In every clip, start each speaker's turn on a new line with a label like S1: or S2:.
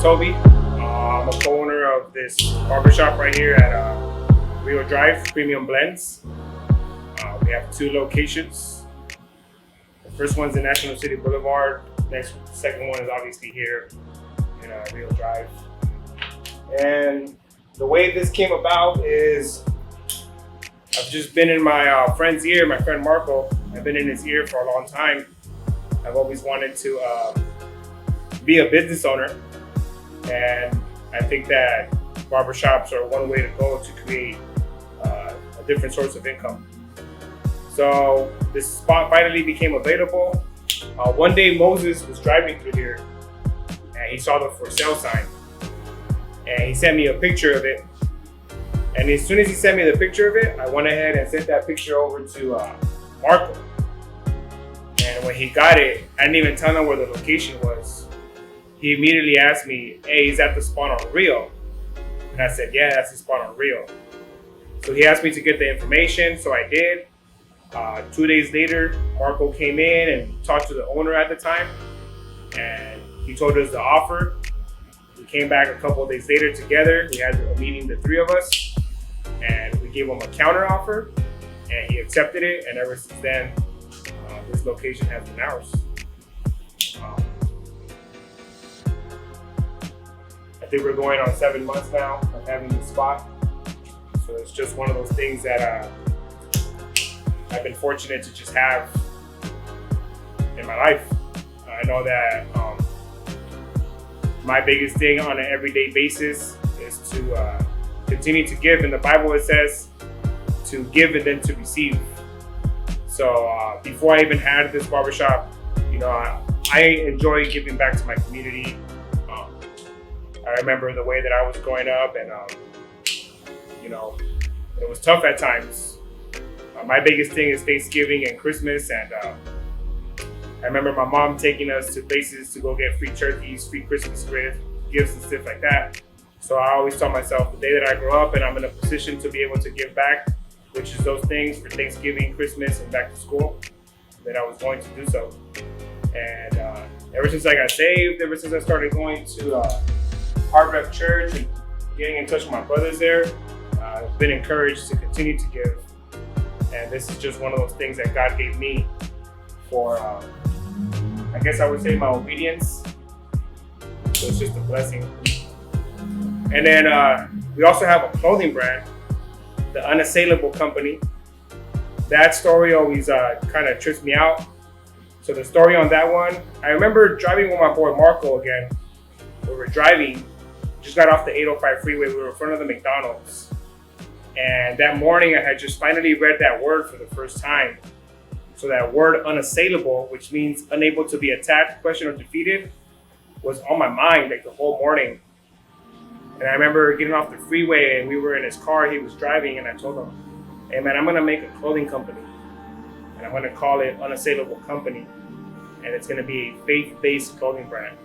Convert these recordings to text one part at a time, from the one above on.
S1: Toby. I'm a co-owner of this barbershop right here at Rio Drive, Premium Blends. We have two locations. The first one's in National City Boulevard. The second one is obviously here in Rio Drive. And the way this came about is I've just been in my friend's ear, my friend Marco. I've been in his ear for a long time. I've always wanted to be a business owner, and I think that barbershops are one way to go to create a different source of income. So this spot finally became available. One day Moses was driving through here and he saw the for sale sign, and he sent me a picture of it. And as soon as he sent me the picture of it, I went ahead and sent that picture over to Marco. And when he got it, I didn't even tell him where the location was. He immediately asked me, "Hey, is that the spot on Rio?" And I said, "Yeah, that's the spot on Rio." So he asked me to get the information, so I did. 2 days later, Marco came in and talked to the owner at the time, and he told us the offer. We came back a couple of days later together. We had a meeting, the three of us, and we gave him a counter offer, and he accepted it. And ever since then, this location has been ours. I think we're going on 7 months now of having this spot. So it's just one of those things that I've been fortunate to just have in my life. I know that my biggest thing on an everyday basis is to continue to give. In the Bible, it says to give and then to receive. So before I even had this barbershop, I enjoy giving back to my community. I remember the way that I was growing up, and it was tough at times. My biggest thing is Thanksgiving and Christmas, and I remember my mom taking us to places to go get free turkeys, free Christmas gifts and stuff like that. So I always tell myself, the day that I grow up and I'm in a position to be able to give back, which is those things for Thanksgiving, Christmas, and back to school, that I was going to do so. And ever since I got saved, ever since I started going to Hard Rep Church and getting in touch with my brothers there, I've been encouraged to continue to give. And this is just one of those things that God gave me for, I guess I would say, my obedience. So it's just a blessing. And then we also have a clothing brand, the Unassailable company. That story always kind of trips me out. So the story on that one, I remember driving with my boy Marco again. We were driving, just got off the 805 freeway. We were in front of the McDonald's. And that morning I had just finally read that word for the first time. So that word unassailable, which means unable to be attacked, questioned, or defeated, was on my mind like the whole morning. And I remember getting off the freeway and we were in his car, he was driving, and I told him, "Hey man, I'm gonna make a clothing company. And I'm gonna call it Unassailable Company. And it's gonna be a faith-based clothing brand."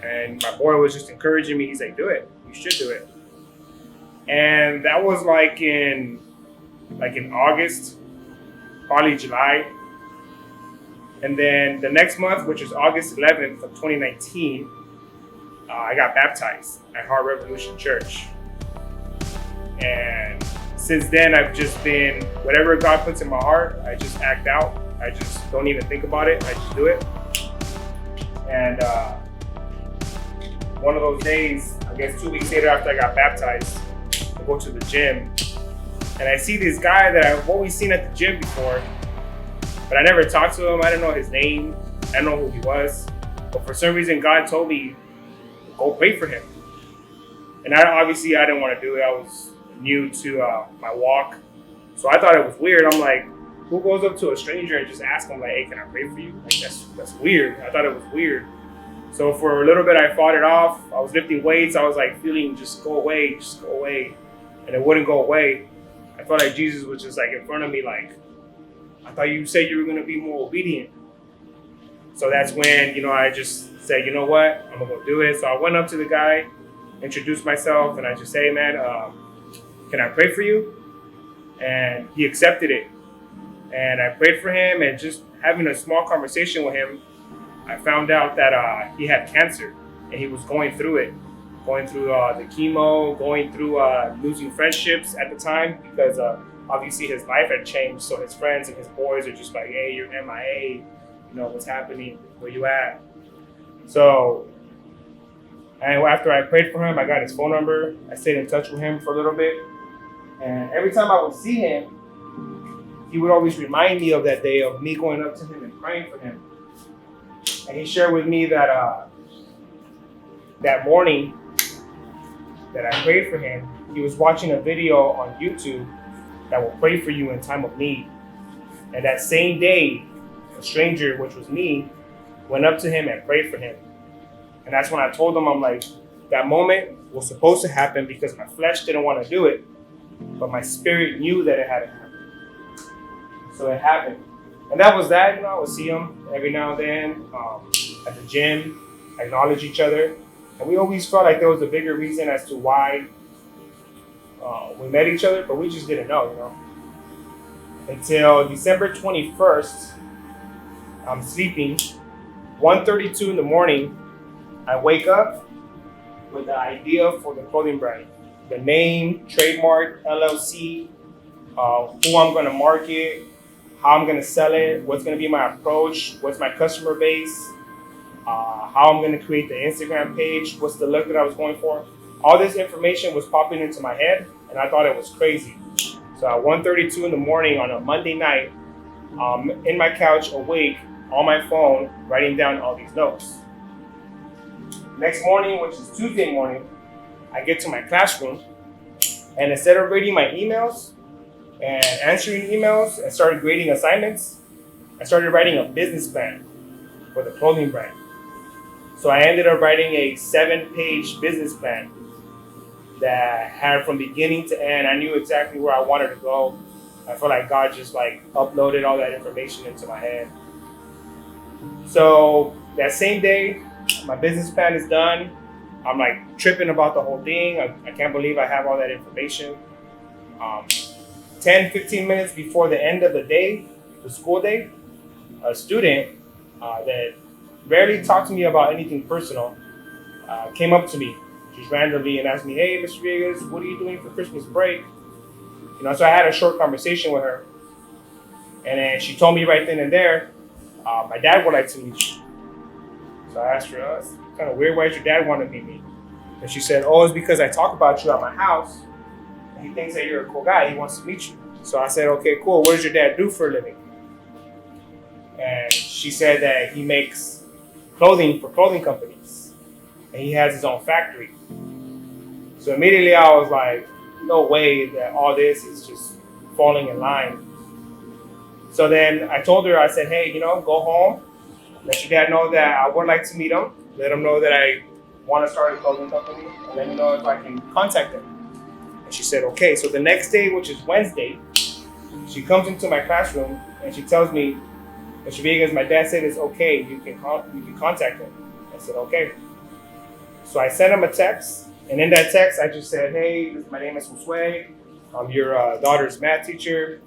S1: And my boy was just encouraging me. He's like, "Do it, you should do it." And that was like in August, probably July. And then the next month, which is August 11th of 2019, I got baptized at Heart Revolution Church. And since then, I've just been, whatever God puts in my heart, I just act out. I just don't even think about it. I just do it. And one of those days, I guess 2 weeks later after I got baptized, I go to the gym. And I see this guy that I've always seen at the gym before, but I never talked to him. I didn't know his name. I didn't know who he was. But for some reason, God told me, go pray for him. And I didn't want to do it. I was new to my walk. So I thought it was weird. I'm like, who goes up to a stranger and just asks him, like, "Hey, can I pray for you?" Like, that's weird. I thought it was weird. So for a little bit, I fought it off. I was lifting weights. I was like feeling, just go away. And it wouldn't go away. I felt like Jesus was just like in front of me, like, "I thought you said you were going to be more obedient." So that's when, I just said, "You know what? I'm going to go do it." So I went up to the guy, introduced myself, and I just say, "Hey, man, can I pray for you?" And he accepted it. And I prayed for him, and just having a small conversation with him, I found out that he had cancer. and he was going through it, going through the chemo, going through losing friendships at the time because obviously his life had changed. So his friends and his boys are just like, hey, you're MIA, you know, what's happening, where you at? So, and after I prayed for him, I got his phone number. I stayed in touch with him for a little bit. And every time I would see him, he would always remind me of that day, of me going up to him and praying for him. And he shared with me that that morning that I prayed for him, he was watching a video on YouTube that will pray for you in time of need. And that same day, a stranger, which was me, went up to him and prayed for him. And that's when I told him, I'm like, that moment was supposed to happen because my flesh didn't want to do it, but my spirit knew that it had to happen. So it happened. And that was that. You know, I would see him every now and then at the gym, acknowledge each other. And we always felt like there was a bigger reason as to why we met each other, but we just didn't know, you know. Until December 21st, I'm sleeping. 1:32 in the morning, I wake up with the idea for the clothing brand. The name, trademark, LLC, who I'm going to market, how I'm going to sell it, what's going to be my approach, what's my customer base, how I'm going to create the Instagram page, what's the look that I was going for. All this information was popping into my head, and I thought it was crazy. So at 1:32 in the morning on a Monday night, in my couch, awake, on my phone, writing down all these notes. Next morning, which is Tuesday morning, I get to my classroom, and instead of reading my emails and answering emails and started grading assignments, I started writing a business plan for the clothing brand. So I ended up writing a 7-page business plan that had from beginning to end. I knew exactly where I wanted to go. I felt like God just like uploaded all that information into my head. So that same day, my business plan is done. I'm like tripping about the whole thing. I can't believe I have all that information. 10, 15 minutes before the end of the day, the school day, a student that rarely talked to me about anything personal came up to me just randomly and asked me, hey, Mr. Vegas, what are you doing for Christmas break? You know, so I had a short conversation with her. And then she told me right then and there, my dad would like to meet you. So I asked her, oh, it's kind of weird, why does your dad want to meet me? And she said, oh, it's because I talk about you at my house. And he thinks that you're a cool guy. He wants to meet you. So I said, okay, cool. What does your dad do for a living? And she said that he makes clothing for clothing companies. And he has his own factory. So immediately I was like, no way that all this is just falling in line. So then I told her, I said, hey, you know, go home. Let your dad know that I would like to meet him. Let him know that I want to start a clothing company. And let me know if I can contact him. And she said, okay. So the next day, which is Wednesday, she comes into my classroom and she tells me, Mr. Vegas, my dad said it's okay. You can contact him. I said, okay. So I sent him a text. And in that text, I just said, hey, my name is Josue. I'm your daughter's math teacher.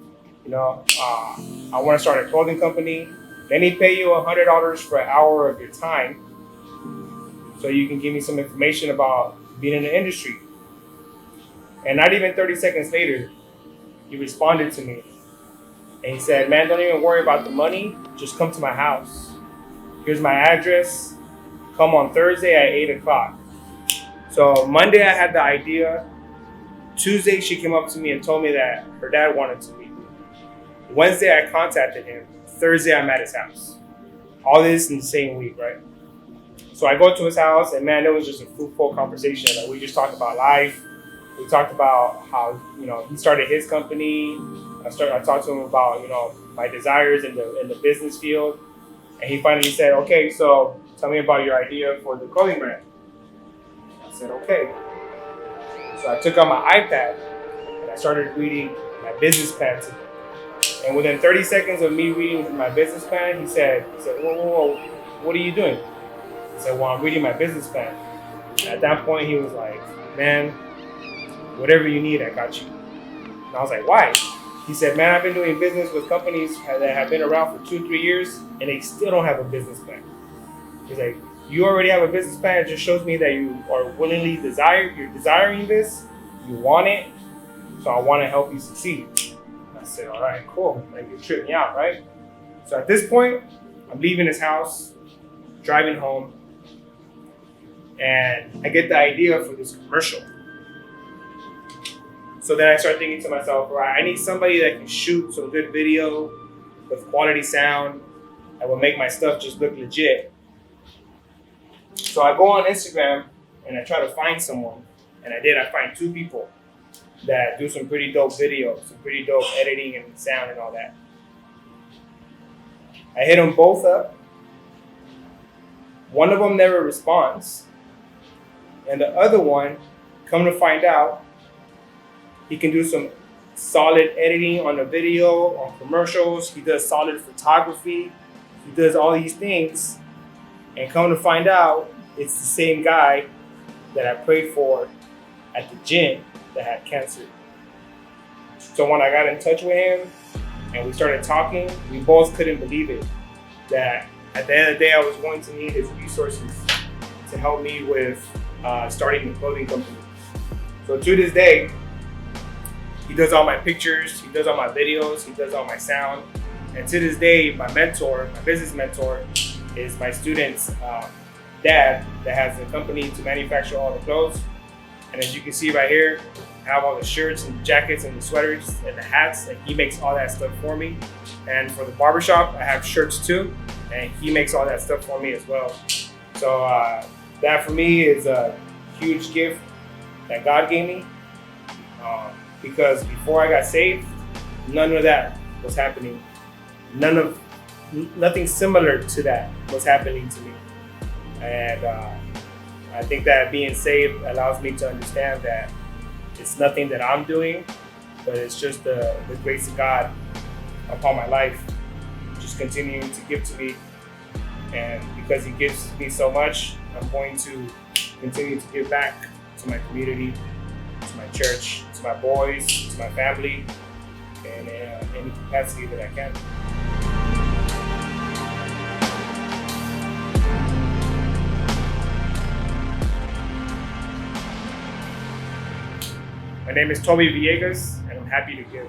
S1: You know, I want to start a clothing company. Let me pay you $100 for an hour of your time so you can give me some information about being in the industry. And not even 30 seconds later, he responded to me. And he said, man, don't even worry about the money. Just come to my house. Here's my address. Come on Thursday at 8 o'clock. So Monday I had the idea. Tuesday she came up to me and told me that her dad wanted to meet me. Wednesday I contacted him. Thursday I'm at his house. All this in the same week, right? So I go to his house and man, it was just a fruitful conversation. Like we just talked about life. We talked about how, you know, he started his company. I talked to him about, you know, my desires in the business field. And he finally said, okay, so tell me about your idea for the clothing brand. I said, okay. So I took out my iPad and I started reading my business plan to him. And within 30 seconds of me reading my business plan, he said, whoa, what are you doing? I said, well, I'm reading my business plan. And at that point, he was like, man, whatever you need, I got you. And I was like, why? He said, man, I've been doing business with companies that have been around for 2-3 years, and they still don't have a business plan. He's like, You already have a business plan. It just shows me that you are willingly you're desiring this, you want it, so I want to help you succeed. And I said, all right, cool. Like, you're tripping me out, right? So at this point, I'm leaving his house, driving home, and I get the idea for this commercial. So then I start thinking to myself, all right, I need somebody that can shoot some good video with quality sound that will make my stuff just look legit. So I go on Instagram and I try to find someone, and I did. I find 2 people that do some pretty dope videos, some pretty dope editing and sound and all that. I hit them both up. One of them never responds, and the other one, come to find out, he can do some solid editing on the video, on commercials. He does solid photography. He does all these things. And come to find out, it's the same guy that I prayed for at the gym that had cancer. So when I got in touch with him and we started talking, we both couldn't believe it. That at the end of the day, I was going to need his resources to help me with starting a clothing company. So to this day, he does all my pictures, he does all my videos, he does all my sound. And to this day, my mentor, my business mentor, is my student's dad that has a company to manufacture all the clothes. And as you can see right here, I have all the shirts and the jackets and the sweaters and the hats, and he makes all that stuff for me. And for the barbershop, I have shirts too, and he makes all that stuff for me as well. So that for me is a huge gift that God gave me, because before I got saved, none of that was happening. Nothing similar to that was happening to me. And I think that being saved allows me to understand that it's nothing that I'm doing, but it's just the grace of God upon my life, just continuing to give to me. And because he gives me so much, I'm going to continue to give back to my community, to my church, to my boys, to my family, in any capacity that I can. My name is Toby Villegas, and I'm happy to give.